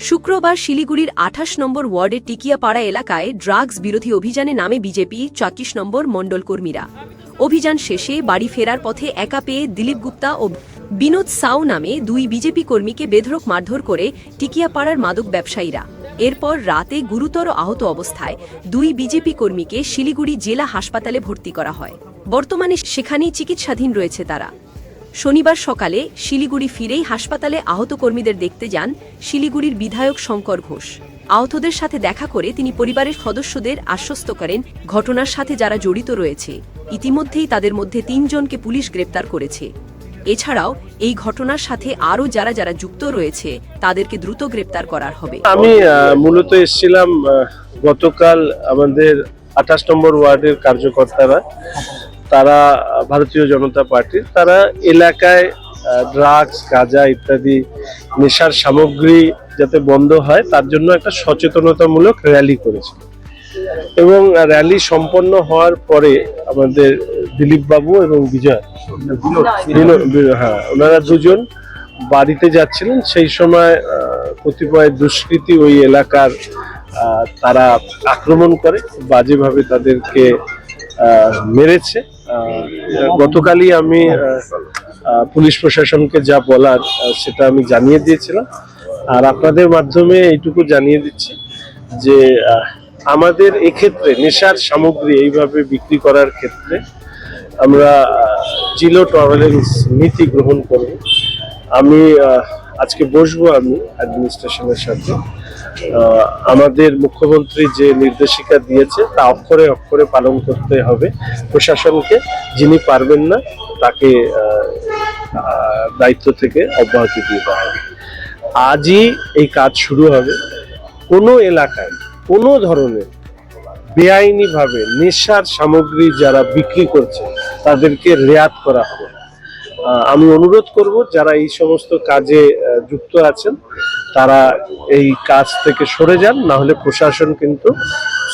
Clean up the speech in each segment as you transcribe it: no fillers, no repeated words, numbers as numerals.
শুক্রবার শিলিগুড়ির ২৮ নম্বর ওয়ার্ডের টিকিয়াপাড়া এলাকায় ড্রাগস বিরোধী অভিযানে নামে বিজেপি ৩৪ নম্বর মণ্ডল কর্মীরা। অভিযান শেষে বাড়ি ফেরার পথে একা পেয়ে দিলীপ গুপ্তা ও বিনোদ সাউ নামে দুই বিজেপি কর্মীকে বেধড়ক মারধর করে টিকিয়াপাড়ার মাদক ব্যবসায়ীরা। এরপর রাতে গুরুতর আহত অবস্থায় দুই বিজেপি কর্মীকে শিলিগুড়ি জেলা হাসপাতালে ভর্তি করা হয়। বর্তমানে সেখানেই চিকিৎসাধীন রয়েছে তারা। শনিবার সকালে শিলিগুড়ি ফিরেই হাসপাতালে আহত কর্মীদের দেখতে যান শিলিগুড়ির বিধায়ক শঙ্কর ঘোষ। আহতদের সাথে দেখা করে তিনি পরিবারের সদস্যদের আশ্বস্ত করেন ঘটনার সাথে যারা জড়িত রয়েছে ইতিমধ্যেই তাদের মধ্যে ৩ জনকে পুলিশ গ্রেপ্তার করেছে। এছাড়াও এই ঘটনার সাথে আরও যারা যারা যুক্ত রয়েছে তাদেরকে দ্রুত গ্রেপ্তার করার হবে। আমি মূলত এসেছিলাম গতকাল আমাদের ২৮ নম্বর ওয়ার্ডের কার্যকর্তারা, তারা ভারতীয় জনতা পার্টির, তারা এলাকায় ড্রাগস, গাঁজা ইত্যাদি নেশার সামগ্রী যাতে বন্ধ হয় তার জন্য একটা সচেতনতামূলক র্যালি করেছে। এবং র্যালি সম্পন্ন হওয়ার পরে আমাদের দিলীপ বাবু এবং বিজয়, ওনারা দুজন বাড়িতে যাচ্ছিলেন। সেই সময় কতিপয় দুষ্কৃতী ওই এলাকার তারা আক্রমণ করে, বাজেভাবে তাদেরকে মেরেছে। গতকালই আমি পুলিশ প্রশাসনকে যা বলার সেটা আমি জানিয়ে দিয়েছিলাম। আর আপনাদের মাধ্যমে এইটুকু জানিয়ে দিচ্ছি যে আমাদের এক্ষেত্রে নেশার সামগ্রী এইভাবে বিক্রি করার ক্ষেত্রে আমরা জিরো টলারেন্স নীতি গ্রহণ করব। আমি আজকে বসবো আমি অ্যাডমিনিস্ট্রেশনের সাথে। আমাদের মুখ্যমন্ত্রী যে নির্দেশিকা দিয়েছে তা অক্ষরে অক্ষরে পালন করতে হবে প্রশাসনকে। যিনি পারবেন না তাকে দায়িত্ব থেকে অব্যাহতি দিতে হবে। আজই এই কাজ শুরু হবে। কোনো এলাকায় কোনো ধরনের বেআইনিভাবে নেশার সামগ্রী যারা বিক্রি করছে তাদেরকে রেয়াত করা হবে। আমি অনুরোধ করব যারা এই সমস্ত কাজে যুক্ত আছেন তারা এই কাজ থেকে সরে যান, না হলে প্রশাসন কিন্তু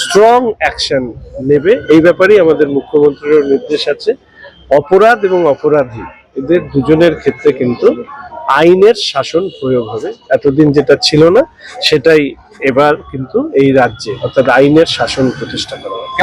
স্ট্রং অ্যাকশন নেবে। এই ব্যাপারেই আমাদের মুখ্যমন্ত্রীর নির্দেশ আছে। অপরাধ এবং অপরাধী এদের দুজনের ক্ষেত্রে কিন্তু আইনের শাসন প্রয়োগ হবে। এতদিন যেটা ছিল না সেটাই এবার কিন্তু এই রাজ্যে, অর্থাৎ আইনের শাসন প্রতিষ্ঠা করা হবে।